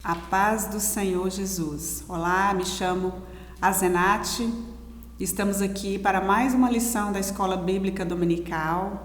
A paz do Senhor Jesus. Olá, me chamo Azenate. Estamos aqui para mais uma lição da Escola Bíblica Dominical.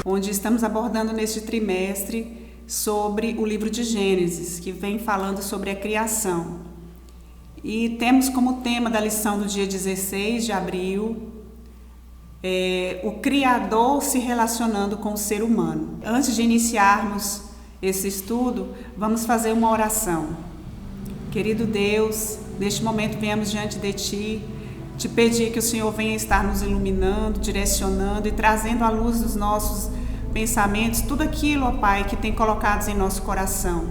Onde estamos abordando neste trimestre sobre o livro de Gênesis, que vem falando sobre a criação. E temos como tema da lição do dia 16 de abril, o Criador se relacionando com o ser humano. Antes de iniciarmos esse estudo, vamos fazer uma oração. Querido Deus, neste momento viemos diante de Ti, te pedir que o Senhor venha estar nos iluminando, direcionando e trazendo à luz dos nossos pensamentos, tudo aquilo, ó Pai, que tem colocado em nosso coração.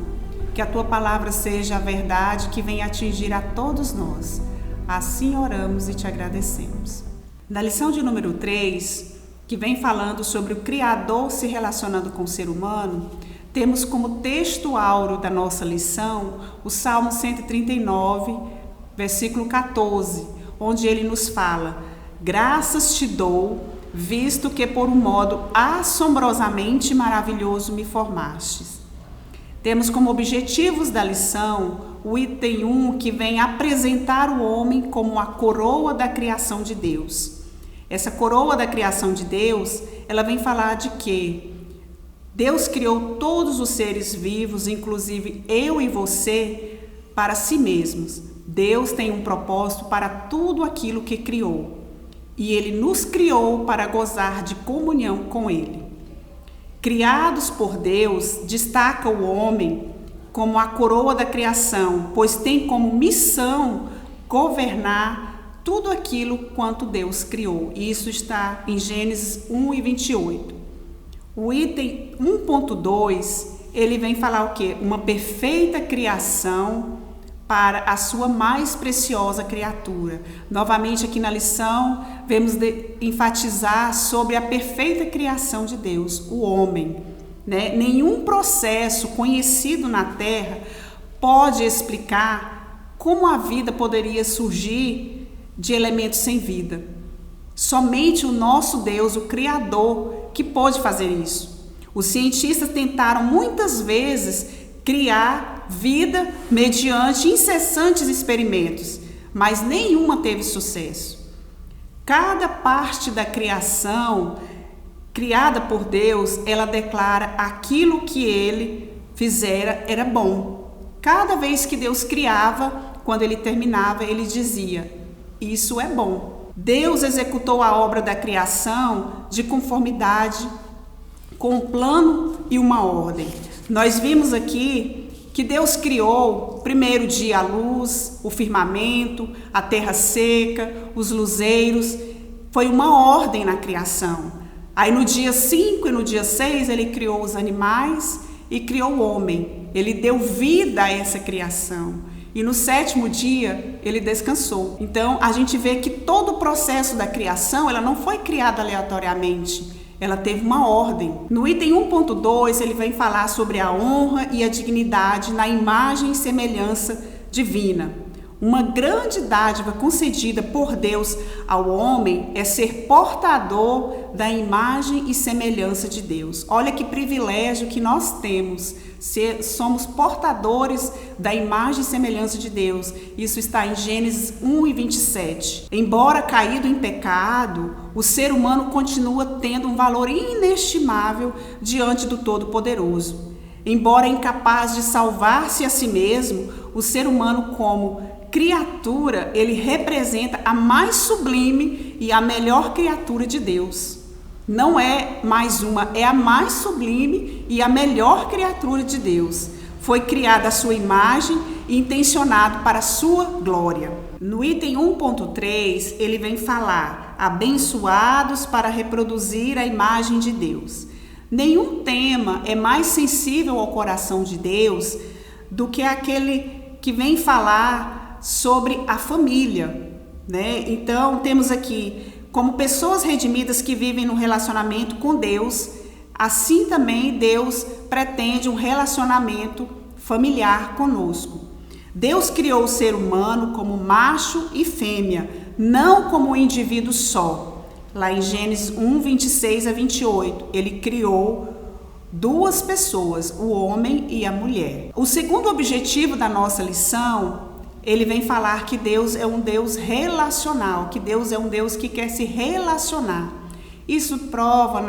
Que a Tua palavra seja a verdade que venha atingir a todos nós. Assim oramos e te agradecemos. Na lição de número 3, que vem falando sobre o Criador se relacionando com o ser humano, temos como texto áureo da nossa lição o Salmo 139, versículo 14, onde ele nos fala: graças te dou, visto que por um modo assombrosamente maravilhoso me formastes. Temos como objetivos da lição o item 1, que vem apresentar o homem como a coroa da criação de Deus. Essa coroa da criação de Deus, ela vem falar de que Deus criou todos os seres vivos, inclusive eu e você, para si mesmos. Deus tem um propósito para tudo aquilo que criou. E Ele nos criou para gozar de comunhão com Ele. Criados por Deus, destaca o homem como a coroa da criação, pois tem como missão governar tudo aquilo quanto Deus criou. E isso está em Gênesis 1 e 28. O item 1.2, ele vem falar o quê? Uma perfeita criação para a sua mais preciosa criatura. Novamente aqui na lição, vemos enfatizar sobre a perfeita criação de Deus, o homem. Nenhum processo conhecido na Terra pode explicar como a vida poderia surgir de elementos sem vida. Somente o nosso Deus, o Criador, que pode fazer isso. Os cientistas tentaram muitas vezes criar vida mediante incessantes experimentos, mas nenhuma teve sucesso. Cada parte da criação criada por Deus, ela declara aquilo que Ele fizera era bom. Cada vez que Deus criava, quando Ele terminava, Ele dizia: isso é bom. Deus executou a obra da criação de conformidade com um plano e uma ordem. Nós vimos aqui que Deus criou primeiro dia a luz, o firmamento, a terra seca, os luzeiros. Foi uma ordem na criação. Aí no dia 5 e no dia 6 ele criou os animais e criou o homem. Ele deu vida a essa criação. E no 7º dia ele descansou. Então a gente vê que todo o processo da criação, ela não foi criada aleatoriamente. Ela teve uma ordem. No item 1.2, ele vem falar sobre a honra e a dignidade na imagem e semelhança divina. Uma grande dádiva concedida por Deus ao homem é ser portador da imagem e semelhança de Deus. Olha que privilégio que nós temos. Somos portadores da imagem e semelhança de Deus. Isso está em Gênesis 1 e 27. Embora caído em pecado, o ser humano continua tendo um valor inestimável diante do Todo-Poderoso. Embora incapaz de salvar-se a si mesmo, o ser humano como criatura, ele representa a mais sublime e a melhor criatura de Deus. Não é mais uma, é a mais sublime e a melhor criatura de Deus. Foi criada a sua imagem e intencionado para a sua glória. No item 1.3, ele vem falar: abençoados para reproduzir a imagem de Deus. Nenhum tema é mais sensível ao coração de Deus do que aquele que vem falar sobre a família, Então, temos aqui como pessoas redimidas que vivem no relacionamento com Deus, assim também Deus pretende um relacionamento familiar conosco. Deus criou o ser humano como macho e fêmea, não como um indivíduo só. Lá em Gênesis 1, 26 a 28, ele criou duas pessoas, o homem e a mulher. O segundo objetivo da nossa lição, ele vem falar que Deus é um Deus relacional, que Deus é um Deus que quer se relacionar. Isso prova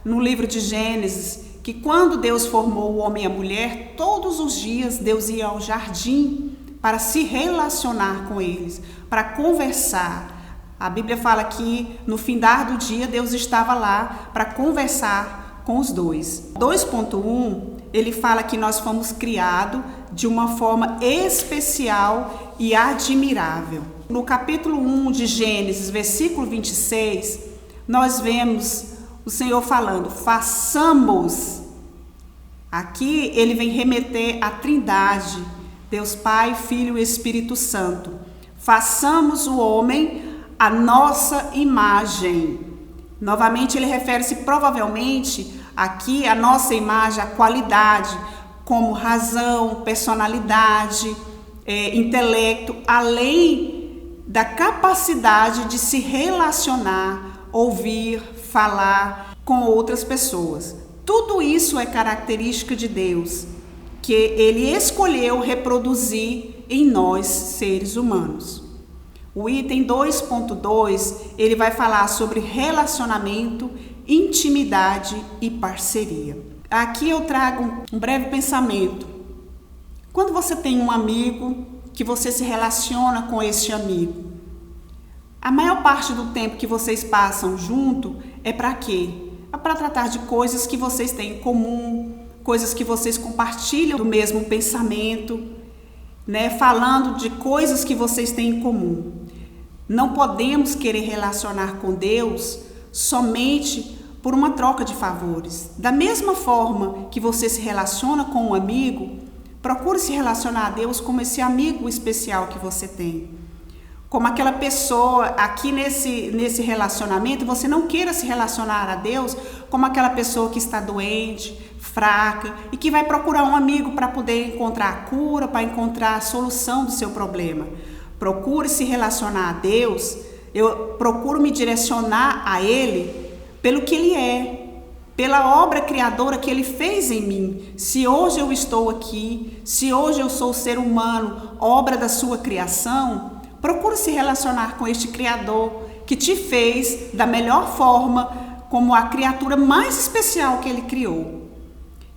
no livro de Gênesis, que quando Deus formou o homem e a mulher, todos os dias Deus ia ao jardim para se relacionar com eles, para conversar. A Bíblia fala que no findar do dia Deus estava lá para conversar com os dois. 2.1, ele fala que nós fomos criados de uma forma especial e admirável. No capítulo 1 de Gênesis, versículo 26, nós vemos o Senhor falando, façamos. Aqui ele vem remeter à Trindade, Deus Pai, Filho e Espírito Santo. Façamos o homem a nossa imagem. Novamente ele refere-se provavelmente aqui à nossa imagem, a qualidade, como razão, personalidade, intelecto, além da capacidade de se relacionar, ouvir, falar com outras pessoas. Tudo isso é característica de Deus, que ele escolheu reproduzir em nós, seres humanos. O item 2.2, ele vai falar sobre relacionamento, intimidade e parceria. Aqui eu trago um breve pensamento. Quando você tem um amigo, que você se relaciona com este amigo, a maior parte do tempo que vocês passam junto é para quê? É para tratar de coisas que vocês têm em comum, coisas que vocês compartilham do mesmo pensamento, falando de coisas que vocês têm em comum. Não podemos querer relacionar com Deus somente por uma troca de favores. Da mesma forma que você se relaciona com um amigo, procure se relacionar a Deus como esse amigo especial que você tem. Como aquela pessoa, aqui nesse relacionamento, você não queira se relacionar a Deus como aquela pessoa que está doente, fraca e que vai procurar um amigo para poder encontrar a cura, para encontrar a solução do seu problema. Procure se relacionar a Deus, eu procuro me direcionar a Ele pelo que Ele é, pela obra criadora que Ele fez em mim. Se hoje eu estou aqui, se hoje eu sou ser humano, obra da sua criação, procure se relacionar com este Criador que te fez da melhor forma, como a criatura mais especial que Ele criou.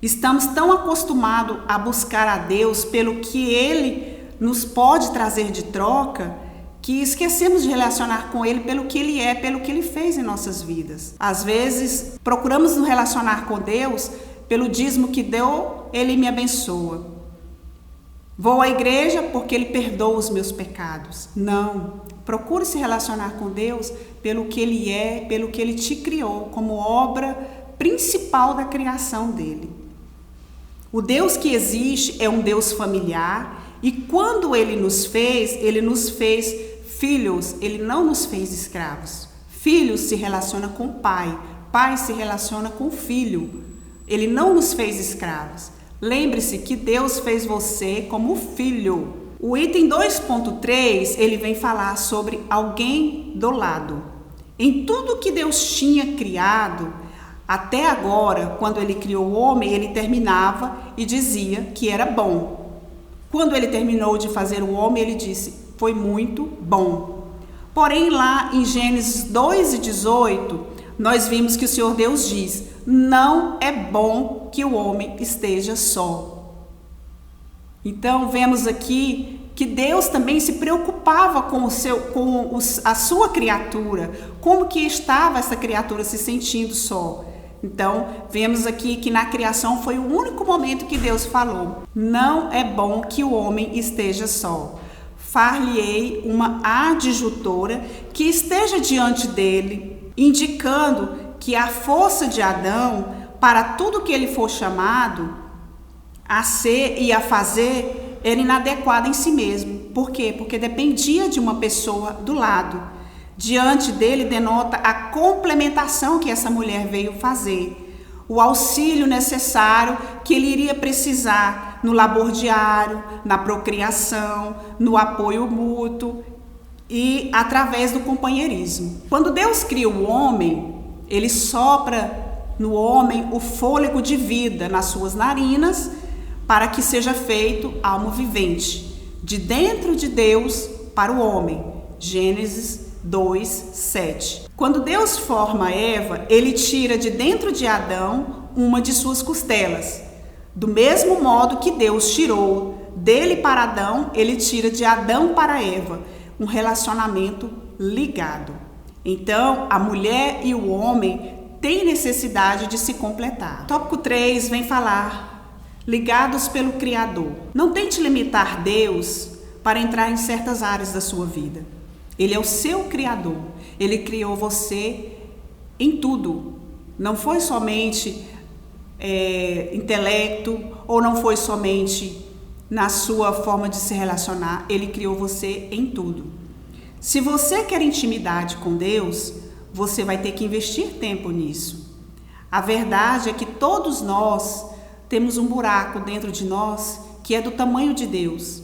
Estamos tão acostumados a buscar a Deus pelo que Ele nos pode trazer de troca, que esquecemos de relacionar com Ele pelo que Ele é, pelo que Ele fez em nossas vidas. Às vezes, procuramos nos relacionar com Deus pelo dízimo que deu, Ele me abençoa. Vou à igreja porque Ele perdoa os meus pecados. Não. Procure se relacionar com Deus pelo que Ele é, pelo que Ele te criou, como obra principal da criação dEle. O Deus que existe é um Deus familiar, e quando Ele nos fez filhos, Ele não nos fez escravos. Filho se relaciona com pai, pai se relaciona com filho. Ele não nos fez escravos. Lembre-se que Deus fez você como filho. O item 2.3, ele vem falar sobre alguém do lado. Em tudo que Deus tinha criado, até agora, quando Ele criou o homem, Ele terminava e dizia que era bom. Quando Ele terminou de fazer o homem, Ele disse, foi muito bom. Porém, lá em Gênesis 2:18, nós vimos que o Senhor Deus diz, não é bom que o homem esteja só. Então, vemos aqui que Deus também se preocupava com a sua criatura, como que estava essa criatura se sentindo só. Então, vemos aqui que na criação foi o único momento que Deus falou, não é bom que o homem esteja só. Far-lhe-ei uma adjutora que esteja diante dele, indicando que a força de Adão, para tudo que ele for chamado a ser e a fazer, era inadequada em si mesmo. Por quê? Porque dependia de uma pessoa do lado. Diante dele denota a complementação que essa mulher veio fazer. o auxílio necessário que ele iria precisar no labor diário, na procriação, no apoio mútuo e através do companheirismo. Quando Deus cria o homem, ele sopra no homem o fôlego de vida nas suas narinas para que seja feito alma vivente, de dentro de Deus para o homem. Gênesis 2:7. Quando Deus forma Eva, ele tira de dentro de Adão uma de suas costelas. Do mesmo modo que Deus tirou dele para Adão, ele tira de Adão para Eva, um relacionamento ligado. Então, a mulher e o homem têm necessidade de se completar. Tópico 3 vem falar ligados pelo Criador. Não tente limitar Deus para entrar em certas áreas da sua vida. Ele é o seu Criador. Ele criou você em tudo. Não foi somente intelecto ou não foi somente na sua forma de se relacionar. Ele criou você em tudo. Se você quer intimidade com Deus, você vai ter que investir tempo nisso. A verdade é que todos nós temos um buraco dentro de nós que é do tamanho de Deus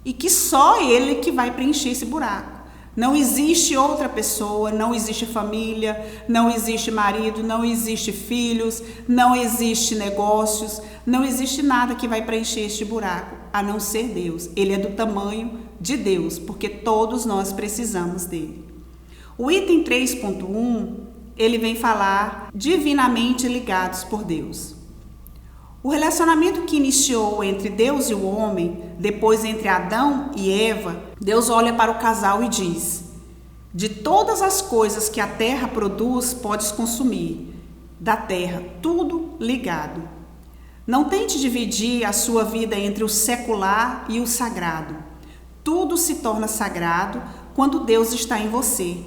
e que só Ele que vai preencher esse buraco. Não existe outra pessoa, não existe família, não existe marido, não existe filhos, não existe negócios, não existe nada que vai preencher este buraco, a não ser Deus. Ele é do tamanho de Deus, porque todos nós precisamos dele. O item 3.1, ele vem falar divinamente ligados por Deus. O relacionamento que iniciou entre Deus e o homem, depois entre Adão e Eva, Deus olha para o casal e diz: de todas as coisas que a terra produz, podes consumir, da terra, tudo ligado. Não tente dividir a sua vida entre o secular e o sagrado. Tudo se torna sagrado quando Deus está em você.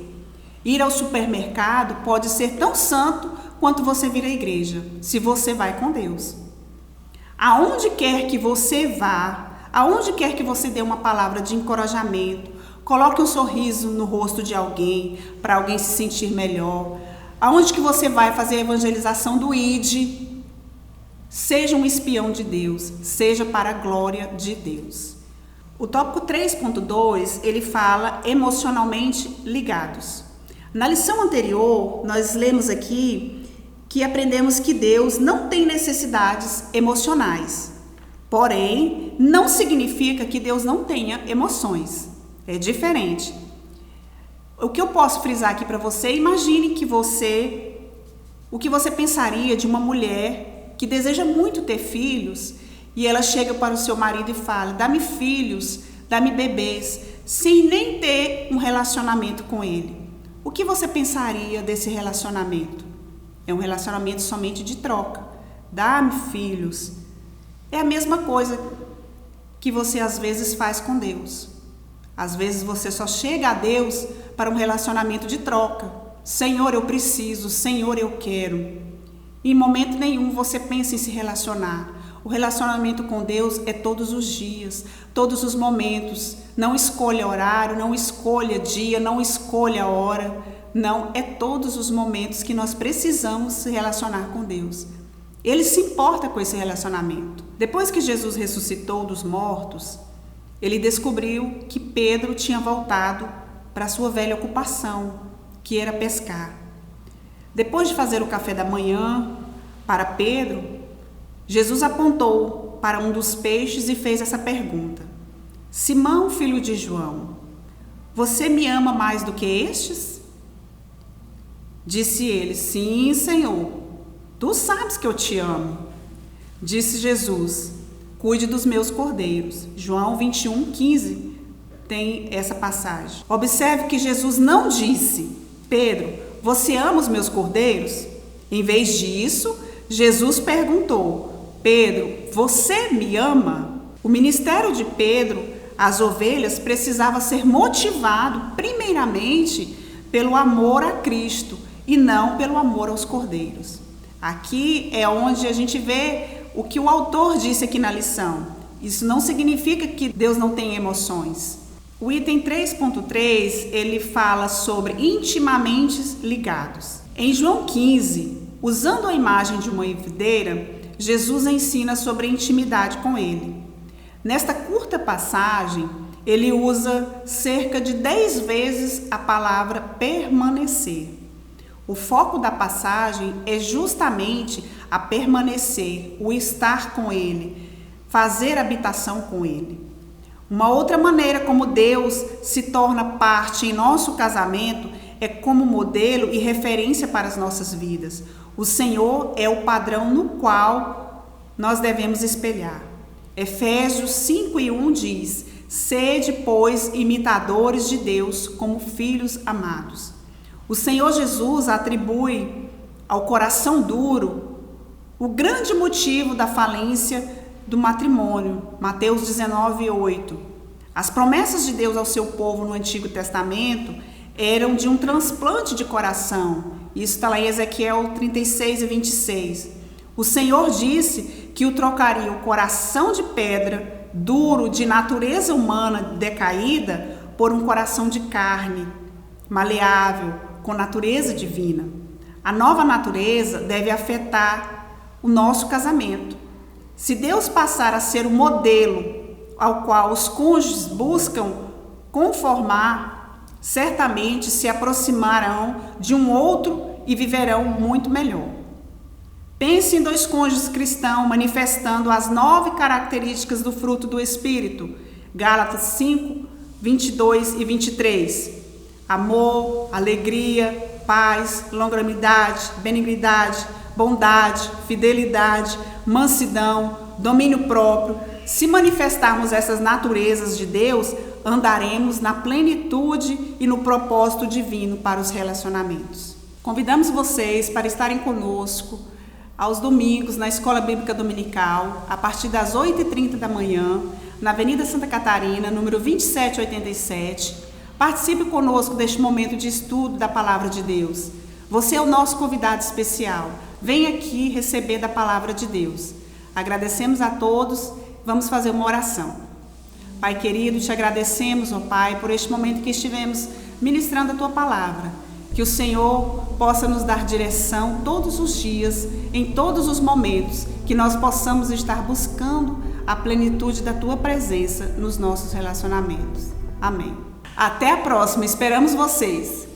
Ir ao supermercado pode ser tão santo quanto você vir à igreja, se você vai com Deus. Aonde quer que você vá, aonde quer que você dê uma palavra de encorajamento, coloque um sorriso no rosto de alguém, para alguém se sentir melhor. Aonde que você vai fazer a evangelização do ID, seja um espião de Deus, seja para a glória de Deus. O tópico 3.2, ele fala emocionalmente ligados. Na lição anterior, nós lemos aqui que aprendemos que Deus não tem necessidades emocionais. Porém, não significa que Deus não tenha emoções. É diferente. O que eu posso frisar aqui para você, imagine que o que você pensaria de uma mulher que deseja muito ter filhos e ela chega para o seu marido e fala: dá-me filhos, dá-me bebês, sem nem ter um relacionamento com ele. O que você pensaria desse relacionamento? É um relacionamento somente de troca. Dá-me filhos. É a mesma coisa que você às vezes faz com Deus. Às vezes você só chega a Deus para um relacionamento de troca. Senhor, eu preciso. Senhor, eu quero. Em momento nenhum você pensa em se relacionar. O relacionamento com Deus é todos os dias, todos os momentos. Não escolha horário, não escolha dia, não escolha hora. Não, é todos os momentos que nós precisamos se relacionar com Deus. Ele se importa com esse relacionamento. Depois que Jesus ressuscitou dos mortos, ele descobriu que Pedro tinha voltado para a sua velha ocupação, que era pescar. Depois de fazer o café da manhã para Pedro, Jesus apontou para um dos peixes e fez essa pergunta: Simão, filho de João, você me ama mais do que estes? Disse ele: sim, Senhor, tu sabes que eu te amo. Disse Jesus: cuide dos meus cordeiros. João 21:15 tem essa passagem. Observe que Jesus não disse: Pedro, você ama os meus cordeiros? Em vez disso, Jesus perguntou: Pedro, você me ama? O ministério de Pedro, as ovelhas, precisava ser motivado primeiramente pelo amor a Cristo e não pelo amor aos cordeiros. Aqui é onde a gente vê o que o autor disse aqui na lição. Isso não significa que Deus não tem emoções. O item 3.3, ele fala sobre intimamente ligados. Em João 15, Usando a imagem de uma videira, Jesus ensina sobre a intimidade com ele. Nesta curta passagem, ele usa cerca de 10 vezes a palavra permanecer. O foco da passagem é justamente a permanecer, o estar com ele, fazer habitação com ele. Uma outra maneira como Deus se torna parte em nosso casamento é como modelo e referência para as nossas vidas. O Senhor é o padrão no qual nós devemos espelhar. Efésios 5:1 diz: sede, pois, imitadores de Deus como filhos amados. O Senhor Jesus atribui ao coração duro o grande motivo da falência do matrimônio, Mateus 19:8. As promessas de Deus ao seu povo no Antigo Testamento eram de um transplante de coração. Isso está lá em Ezequiel 36:26. O Senhor disse que o trocaria o coração de pedra, duro, de natureza humana decaída, por um coração de carne, maleável, com natureza divina. A nova natureza deve afetar o nosso casamento. Se Deus passar a ser o modelo ao qual os cônjuges buscam conformar, certamente se aproximarão de um outro e viverão muito melhor. Pense em 2 cônjuges cristãos manifestando as 9 características do fruto do Espírito. Gálatas 5:22 e 23. Amor, alegria, paz, longanimidade, benignidade, bondade, fidelidade, mansidão, domínio próprio. Se manifestarmos essas naturezas de Deus, andaremos na plenitude e no propósito divino para os relacionamentos. Convidamos vocês para estarem conosco aos domingos na Escola Bíblica Dominical, a partir das 8h30 da manhã, na Avenida Santa Catarina, número 2787. Participe conosco deste momento de estudo da Palavra de Deus. Você é o nosso convidado especial. Venha aqui receber da Palavra de Deus. Agradecemos a todos. Vamos fazer uma oração. Pai querido, te agradecemos, ó Pai, por este momento que estivemos ministrando a Tua Palavra. Que o Senhor possa nos dar direção todos os dias, em todos os momentos, que nós possamos estar buscando a plenitude da Tua presença nos nossos relacionamentos. Amém. Até a próxima, esperamos vocês!